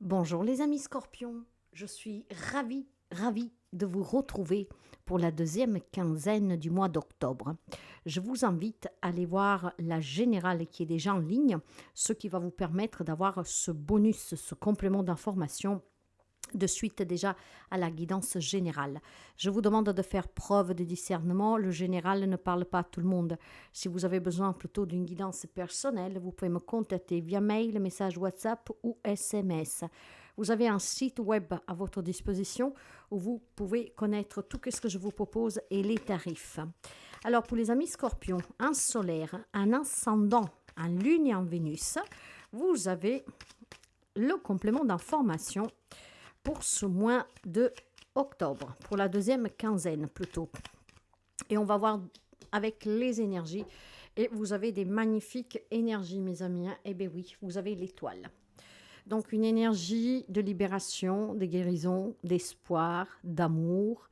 Bonjour les amis scorpions, je suis ravie de vous retrouver pour la deuxième quinzaine du mois d'octobre. Je vous invite à aller voir la générale qui est déjà en ligne, ce qui va vous permettre d'avoir ce bonus, ce complément d'information de suite déjà à la guidance générale. Je vous demande de faire preuve de discernement. Le général ne parle pas à tout le monde. Si vous avez besoin plutôt d'une guidance personnelle, vous pouvez me contacter via mail, message WhatsApp ou SMS. Vous avez un site web à votre disposition où vous pouvez connaître tout ce que je vous propose et les tarifs. Alors pour les amis scorpions, un solaire, un ascendant, un lune et un Vénus, vous avez le complément d'information pour ce mois de octobre, pour la deuxième quinzaine plutôt. Et on va voir avec les énergies. Et vous avez des magnifiques énergies, mes amis. Eh bien oui, vous avez l'étoile. Donc une énergie de libération, de guérison, d'espoir, d'amour,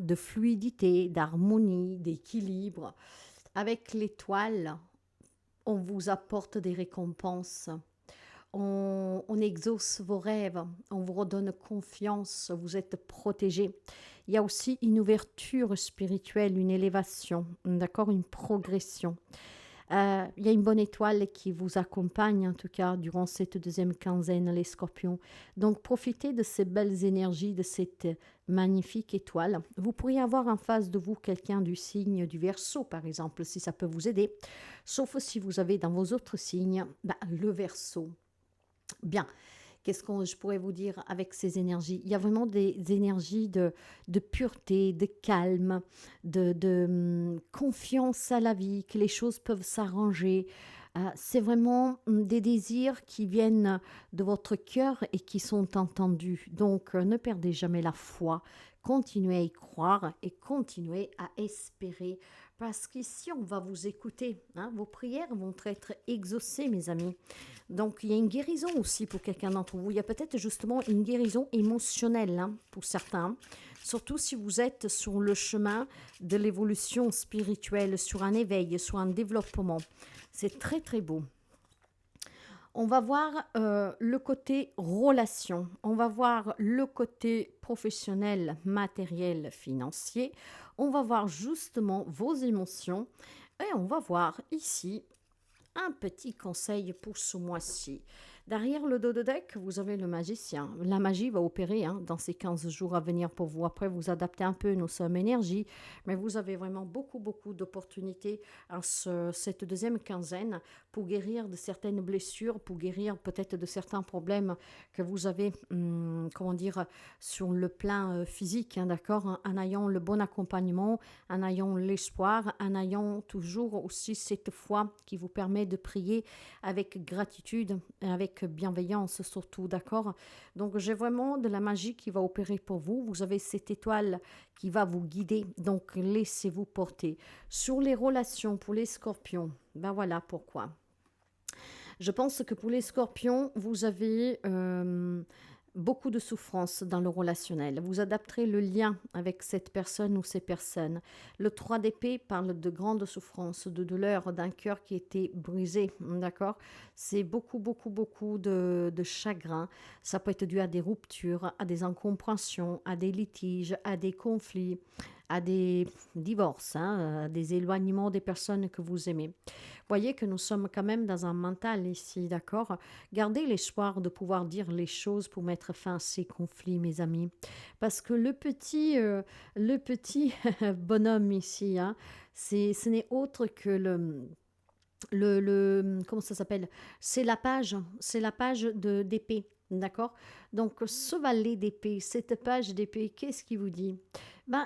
de fluidité, d'harmonie, d'équilibre. Avec l'étoile, on vous apporte des récompenses. On exauce vos rêves, on vous redonne confiance, vous êtes protégé. Il y a aussi une ouverture spirituelle, une élévation, d'accord, une progression. Il y a une bonne étoile qui vous accompagne, en tout cas, durant cette deuxième quinzaine, les scorpions. Donc, profitez de ces belles énergies, de cette magnifique étoile. Vous pourriez avoir en face de vous quelqu'un du signe du Verseau, par exemple, si ça peut vous aider. Sauf si vous avez dans vos autres signes le Verseau. Bien, qu'est-ce que je pourrais vous dire avec ces énergies? Il y a vraiment des énergies de pureté, de calme, de confiance à la vie, que les choses peuvent s'arranger. C'est vraiment des désirs qui viennent de votre cœur et qui sont entendus. Donc, ne perdez jamais la foi. Continuez à y croire et continuez à espérer. Parce qu'ici, on va vous écouter. Vos prières vont être exaucées, mes amis. Donc, il y a une guérison aussi pour quelqu'un d'entre vous. Il y a peut-être justement une guérison émotionnelle pour certains. Surtout si vous êtes sur le chemin de l'évolution spirituelle, sur un éveil, sur un développement. C'est très, très beau. On va voir le côté relation, on va voir le côté professionnel, matériel, financier, on va voir justement vos émotions et on va voir ici un petit conseil pour ce mois-ci. Derrière le dos de deck, vous avez le magicien. La magie va opérer dans ces 15 jours à venir pour vous. Après, vous adaptez un peu, nous sommes énergie, mais vous avez vraiment beaucoup d'opportunités en cette deuxième quinzaine pour guérir de certaines blessures, pour guérir peut-être de certains problèmes que vous avez, comment dire, sur le plan physique, d'accord, en ayant le bon accompagnement, en ayant l'espoir, en ayant toujours aussi cette foi qui vous permet de prier avec gratitude, avec bienveillance surtout, d'accord? Donc j'ai vraiment de la magie qui va opérer pour vous. Vous avez cette étoile qui va vous guider, donc laissez-vous porter. Sur les relations pour les scorpions, ben voilà pourquoi. Je pense que pour les scorpions, vous avez beaucoup de souffrance dans le relationnel. Vous adapterez le lien avec cette personne ou ces personnes. Le 3 d'épée parle de grande souffrance, de douleur, d'un cœur qui était brisé, d'accord? C'est beaucoup de chagrin. Ça peut être dû à des ruptures, à des incompréhensions, à des litiges, à des conflits, à des divorces, à des éloignements des personnes que vous aimez. Voyez que nous sommes quand même dans un mental ici, d'accord? Gardez l'espoir de pouvoir dire les choses pour mettre fin à ces conflits, mes amis. Parce que le petit bonhomme ici, ce n'est autre que comment ça s'appelle? C'est la page d'épée, d'accord? Donc, ce valet d'épée, cette page d'épée, qu'est-ce qu'il vous dit?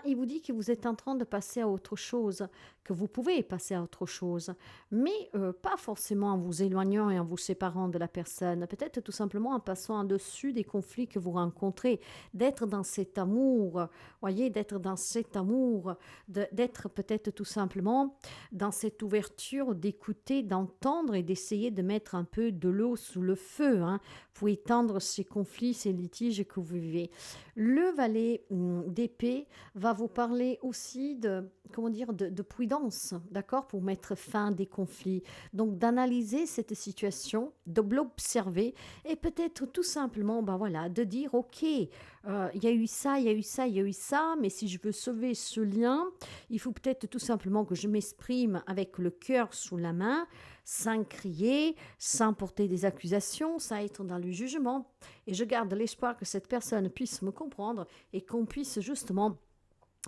Il vous dit que vous êtes en train de passer à autre chose, que vous pouvez passer à autre chose, mais pas forcément en vous éloignant et en vous séparant de la personne, peut-être tout simplement en passant en-dessus des conflits que vous rencontrez, d'être dans cet amour, voyez, d'être dans cet amour, d'être peut-être tout simplement dans cette ouverture, d'écouter, d'entendre et d'essayer de mettre un peu de l'eau sous le feu, pour étendre résoudre ces conflits, ces litiges que vous vivez. Le valet d'épée va vous parler aussi de, comment dire, de prudence, d'accord, pour mettre fin à des conflits. Donc d'analyser cette situation, de l'observer et peut-être tout simplement, ben voilà, de dire, ok, il y a eu ça, il y a eu ça, il y a eu ça, mais si je veux sauver ce lien, il faut peut-être tout simplement que je m'exprime avec le cœur sous la main, sans crier, sans porter des accusations, sans être dans le jugement. Et je garde l'espoir que cette personne puisse me comprendre et qu'on puisse justement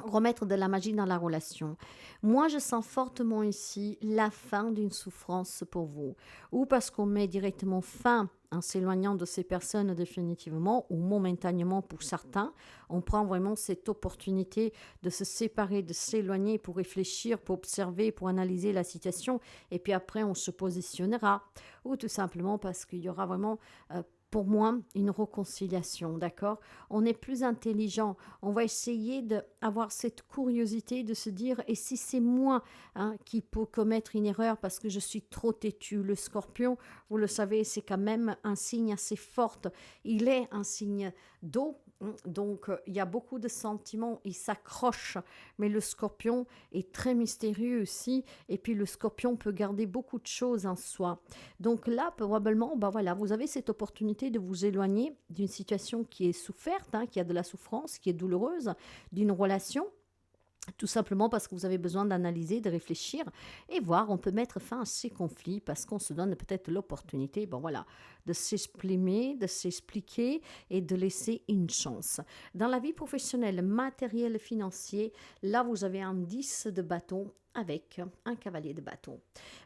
remettre de la magie dans la relation. Moi, je sens fortement ici la fin d'une souffrance pour vous, ou parce qu'on met directement fin en s'éloignant de ces personnes définitivement, ou momentanément pour certains. On prend vraiment cette opportunité de se séparer, de s'éloigner pour réfléchir, pour observer, pour analyser la situation, et puis après on se positionnera, ou tout simplement parce qu'il y aura vraiment pour moi, une réconciliation, d'accord? On est plus intelligent. On va essayer d'avoir cette curiosité de se dire, et si c'est moi qui peux commettre une erreur parce que je suis trop têtu? Le scorpion, vous le savez, c'est quand même un signe assez fort. Il est un signe d'eau. Donc, il y a beaucoup de sentiments, il s'accroche, mais le scorpion est très mystérieux aussi, et puis le scorpion peut garder beaucoup de choses en soi. Donc là, probablement, ben voilà, vous avez cette opportunité de vous éloigner d'une situation qui est soufferte, qui a de la souffrance, qui est douloureuse, d'une relation. Tout simplement parce que vous avez besoin d'analyser, de réfléchir et voir, on peut mettre fin à ces conflits parce qu'on se donne peut-être l'opportunité, bon voilà, de s'exprimer, de s'expliquer et de laisser une chance. Dans la vie professionnelle, matérielle, financier, là vous avez un 10 de bâton avec un cavalier de bâton.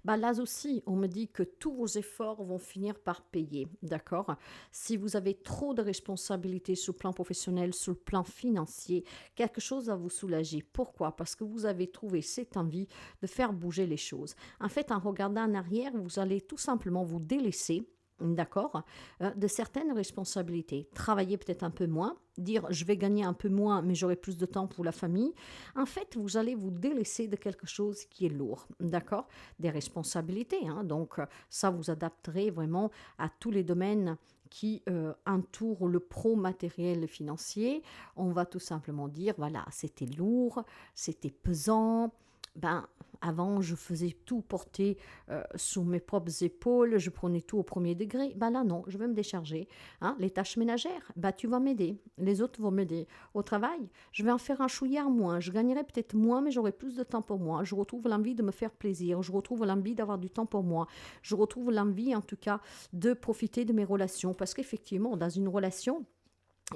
Bah là aussi, on me dit que tous vos efforts vont finir par payer, d'accord? Si vous avez trop de responsabilités sur le plan professionnel, sur le plan financier, quelque chose va vous soulager. Pourquoi? Parce que vous avez trouvé cette envie de faire bouger les choses. En fait, en regardant en arrière, vous allez tout simplement vous délaisser, d'accord, de certaines responsabilités. Travailler peut-être un peu moins, dire je vais gagner un peu moins, mais j'aurai plus de temps pour la famille. En fait, vous allez vous délaisser de quelque chose qui est lourd, d'accord, des responsabilités. Donc, ça, vous adapterez vraiment à tous les domaines qui entourent le pro-matériel financier. On va tout simplement dire, voilà, c'était lourd, c'était pesant. Ben, avant, je faisais tout porter sur mes propres épaules, je prenais tout au premier degré. Ben là, non, je vais me décharger. Les tâches ménagères, ben, tu vas m'aider. Les autres vont m'aider. Au travail, je vais en faire un chouillard moins. Je gagnerai peut-être moins, mais j'aurai plus de temps pour moi. Je retrouve l'envie de me faire plaisir. Je retrouve l'envie d'avoir du temps pour moi. Je retrouve l'envie, en tout cas, de profiter de mes relations. Parce qu'effectivement, dans une relation,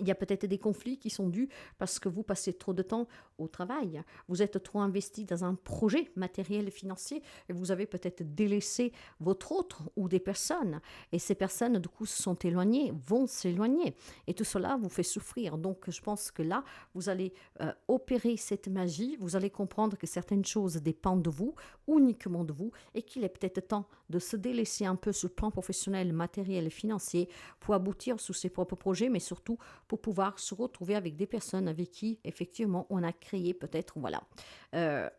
il y a peut-être des conflits qui sont dus parce que vous passez trop de temps au travail. Vous êtes trop investi dans un projet matériel et financier et vous avez peut-être délaissé votre autre ou des personnes. Et ces personnes, du coup, se sont éloignées, vont s'éloigner. Et tout cela vous fait souffrir. Donc, je pense que là, vous allez opérer cette magie. Vous allez comprendre que certaines choses dépendent de vous, uniquement de vous, et qu'il est peut-être temps de se délaisser un peu sur le plan professionnel, matériel et financier pour aboutir sur ses propres projets, mais surtout pour pouvoir se retrouver avec des personnes avec qui, effectivement, on a créé peut-être, voilà,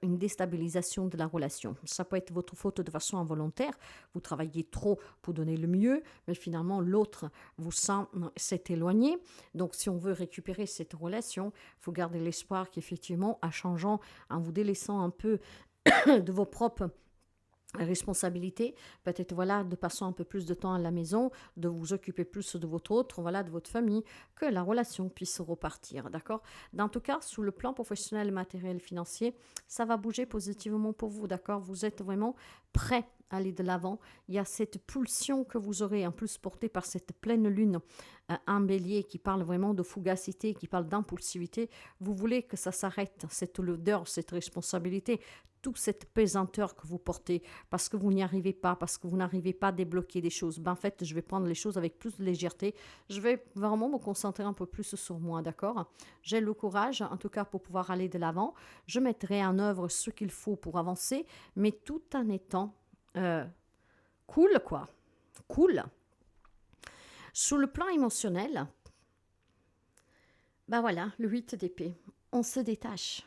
une déstabilisation de la relation. Ça peut être votre faute de façon involontaire. Vous travaillez trop pour donner le mieux, mais finalement, l'autre vous sent s'est éloigné. Donc, si on veut récupérer cette relation, il faut garder l'espoir qu'effectivement, en changeant, en vous délaissant un peu de vos propres responsabilité, peut-être voilà, de passer un peu plus de temps à la maison, de vous occuper plus de votre autre, voilà, de votre famille, que la relation puisse repartir, d'accord? En tout cas, sous le plan professionnel, matériel, financier, ça va bouger positivement pour vous, d'accord? Vous êtes vraiment prêt à aller de l'avant. Il y a cette pulsion que vous aurez, en plus portée par cette pleine lune en bélier qui parle vraiment de fugacité, qui parle d'impulsivité. Vous voulez que ça s'arrête, cette lourdeur, cette responsabilité, toute cette pesanteur que vous portez parce que vous n'y arrivez pas, parce que vous n'arrivez pas à débloquer des choses. Ben, en fait, je vais prendre les choses avec plus de légèreté. Je vais vraiment me concentrer un peu plus sur moi, d'accord? J'ai le courage, en tout cas, pour pouvoir aller de l'avant. Je mettrai en œuvre ce qu'il faut pour avancer, mais tout en étant cool, quoi. Cool. Sur le plan émotionnel, ben voilà, le 8 d'épée. On se détache.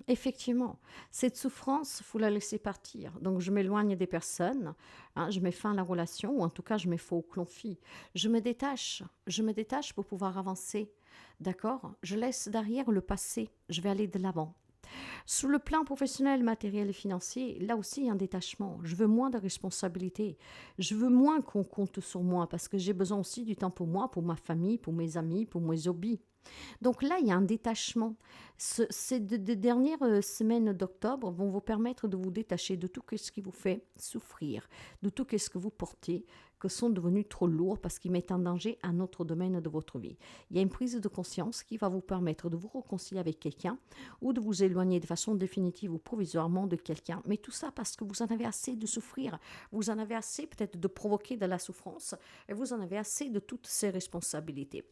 Effectivement, cette souffrance, il faut la laisser partir. Donc, je m'éloigne des personnes, hein, je mets fin à la relation, ou en tout cas, je mets faux au conflit. Je me détache pour pouvoir avancer. D'accord? Je laisse derrière le passé, je vais aller de l'avant. Sous le plan professionnel, matériel et financier, là aussi, il y a un détachement. Je veux moins de responsabilités. Je veux moins qu'on compte sur moi parce que j'ai besoin aussi du temps pour moi, pour ma famille, pour mes amis, pour mes hobbies. Donc là, il y a un détachement. Ces deux dernières semaines d'octobre vont vous permettre de vous détacher de tout ce qui vous fait souffrir, de tout ce que vous portez, que sont devenus trop lourds parce qu'ils mettent en danger un autre domaine de votre vie. Il y a une prise de conscience qui va vous permettre de vous réconcilier avec quelqu'un ou de vous éloigner de façon définitive ou provisoirement de quelqu'un. Mais tout ça parce que vous en avez assez de souffrir, vous en avez assez peut-être de provoquer de la souffrance et vous en avez assez de toutes ces responsabilités.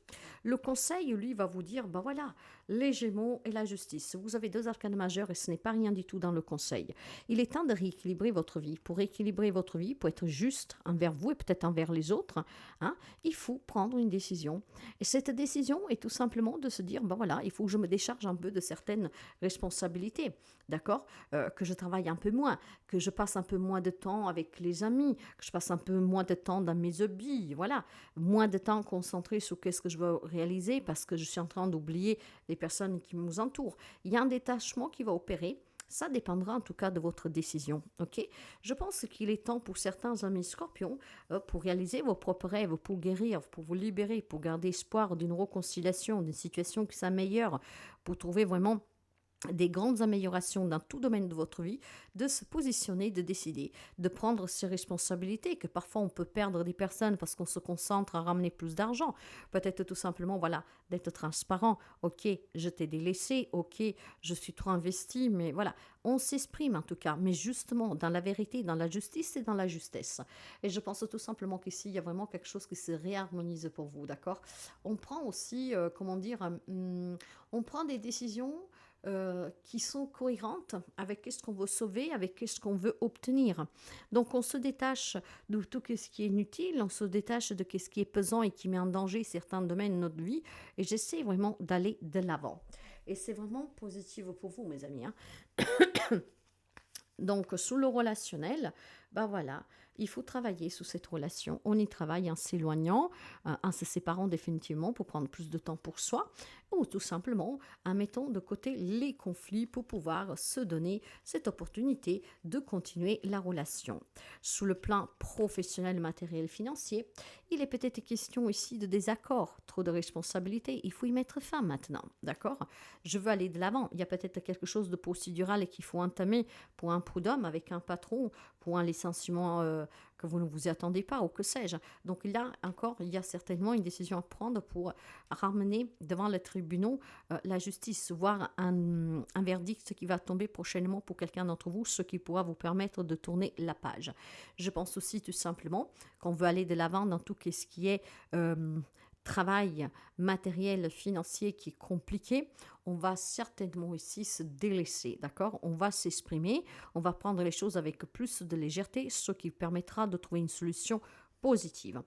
Le conseil, lui, va vous dire, ben voilà, les Gémeaux et la justice. Vous avez deux arcanes majeurs et ce n'est pas rien du tout dans le conseil. Il est temps de rééquilibrer votre vie. Pour rééquilibrer votre vie, pour être juste envers vous et peut-être envers les autres, hein, il faut prendre une décision. Et cette décision est tout simplement de se dire, ben voilà, il faut que je me décharge un peu de certaines responsabilités, d'accord. Que je travaille un peu moins, que je passe un peu moins de temps avec les amis, que je passe un peu moins de temps dans mes hobbies, voilà, moins de temps concentré sur qu'est-ce que je veux réaliser parce que je suis en train d'oublier les personnes qui nous entourent. Il y a un détachement qui va opérer. Ça dépendra en tout cas de votre décision. Ok. Je pense qu'il est temps pour certains amis scorpions, pour réaliser vos propres rêves, pour guérir, pour vous libérer, pour garder espoir d'une réconciliation, d'une situation qui s'améliore, pour trouver vraiment des grandes améliorations dans tout domaine de votre vie, de se positionner, de décider, de prendre ses responsabilités, que parfois on peut perdre des personnes parce qu'on se concentre à ramener plus d'argent. Peut-être tout simplement, voilà, d'être transparent. Ok, je t'ai délaissé, ok, je suis trop investi, mais voilà, on s'exprime en tout cas, mais justement dans la vérité, dans la justice et dans la justesse. Et je pense tout simplement qu'ici, il y a vraiment quelque chose qui se réharmonise pour vous, d'accord. On prend aussi, comment dire, on prend des décisions qui sont cohérentes avec ce qu'on veut sauver, avec ce qu'on veut obtenir. Donc on se détache de tout ce qui est inutile, on se détache de ce qui est pesant et qui met en danger certains domaines de notre vie, et j'essaie vraiment d'aller de l'avant. Et c'est vraiment positif pour vous, mes amis, hein. Donc, sous le relationnel, ben voilà, il faut travailler sous cette relation. On y travaille en s'éloignant, en se séparant définitivement pour prendre plus de temps pour soi, ou tout simplement en mettant de côté les conflits pour pouvoir se donner cette opportunité de continuer la relation. Sous le plan professionnel, matériel, financier, il est peut-être question ici de désaccords, trop de responsabilités. Il faut y mettre fin maintenant, d'accord. Je veux aller de l'avant. Il y a peut-être quelque chose de procédural et qu'il faut entamer pour un prud'homme avec un patron, pour un licenciement que vous ne vous y attendez pas, ou que sais-je. Donc là encore, il y a certainement une décision à prendre pour ramener devant les tribunaux la justice, voire un verdict qui va tomber prochainement pour quelqu'un d'entre vous, ce qui pourra vous permettre de tourner la page. Je pense aussi tout simplement qu'on veut aller de l'avant dans tout ce qui est travail matériel, financier qui est compliqué. On va certainement ici se délaisser, d'accord. On va s'exprimer, on va prendre les choses avec plus de légèreté, ce qui permettra de trouver une solution positive.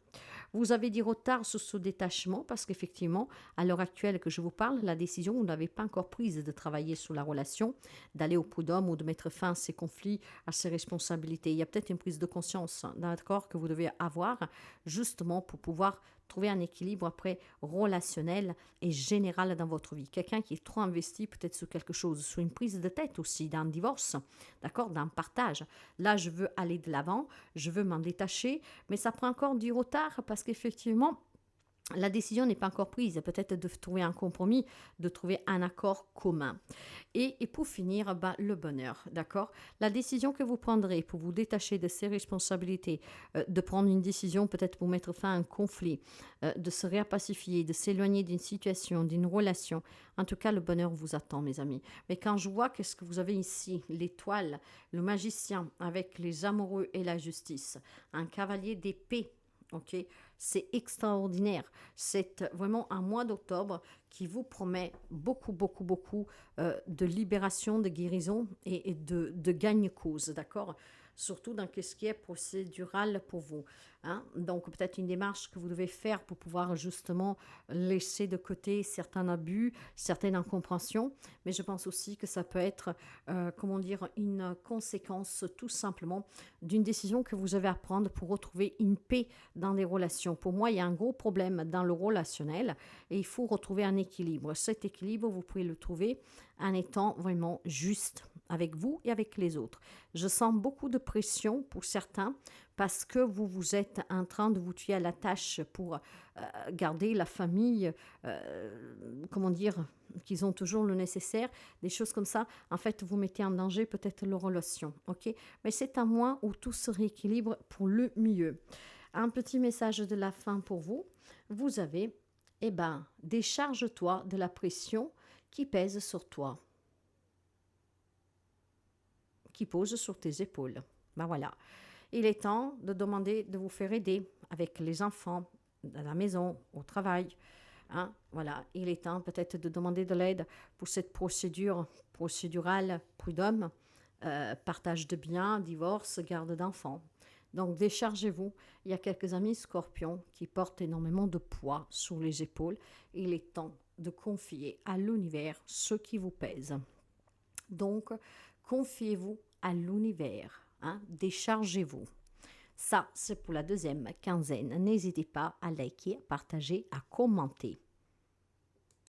Vous avez dit retard sur ce détachement parce qu'effectivement, à l'heure actuelle que je vous parle, la décision, vous n'avez pas encore prise de travailler sur la relation, d'aller au prud'homme ou de mettre fin à ces conflits, à ces responsabilités. Il y a peut-être une prise de conscience, d'accord, que vous devez avoir justement pour pouvoir trouver un équilibre après relationnel et général dans votre vie. Quelqu'un qui est trop investi peut-être sur quelque chose, sur une prise de tête aussi, d'un divorce, d'accord, d'un partage. Là, je veux aller de l'avant, je veux m'en détacher, mais ça prend encore du retard parce qu'effectivement, la décision n'est pas encore prise, peut-être de trouver un compromis, de trouver un accord commun. Et pour finir, le bonheur, d'accord. La décision que vous prendrez pour vous détacher de ces responsabilités, de prendre une décision peut-être pour mettre fin à un conflit, de se réapacifier, de s'éloigner d'une situation, d'une relation, en tout cas, le bonheur vous attend, mes amis. Mais quand je vois qu'est-ce que vous avez ici, l'étoile, le magicien avec les amoureux et la justice, un cavalier d'épée, ok, c'est extraordinaire. C'est vraiment un mois d'octobre qui vous promet beaucoup, beaucoup, beaucoup de libération, de guérison et de gagne-cause, d'accord. surtout dans ce qui est procédural pour vous. Hein. Donc peut-être une démarche que vous devez faire pour pouvoir justement laisser de côté certains abus, certaines incompréhensions, mais je pense aussi que ça peut être, comment dire, une conséquence tout simplement d'une décision que vous avez à prendre pour retrouver une paix dans les relations. Pour moi, il y a un gros problème dans le relationnel et il faut retrouver un équilibre. Cet équilibre, vous pouvez le trouver en étant vraiment juste avec vous et avec les autres. Je sens beaucoup de pression pour certains parce que vous êtes en train de vous tuer à la tâche pour garder la famille, comment dire, qu'ils ont toujours le nécessaire, des choses comme ça. En fait, vous mettez en danger peut-être leur relation, ok? Mais c'est un mois où tout se rééquilibre pour le mieux. Un petit message de la fin pour vous. Vous avez, eh ben, décharge-toi de la pression qui pèse sur toi, qui pose sur tes épaules. Ben voilà. Il est temps de demander de vous faire aider avec les enfants, à la maison, au travail. Hein? Voilà. Il est temps peut-être de demander de l'aide pour cette procédure procédurale, prud'homme, partage de biens, divorce, garde d'enfants. Donc déchargez-vous. Il y a quelques amis scorpions qui portent énormément de poids sur les épaules. Il est temps de confier à l'univers ce qui vous pèse. Donc, confiez-vous à l'univers. Hein? Déchargez-vous. Ça, c'est pour la deuxième quinzaine. N'hésitez pas à liker, à partager, à commenter.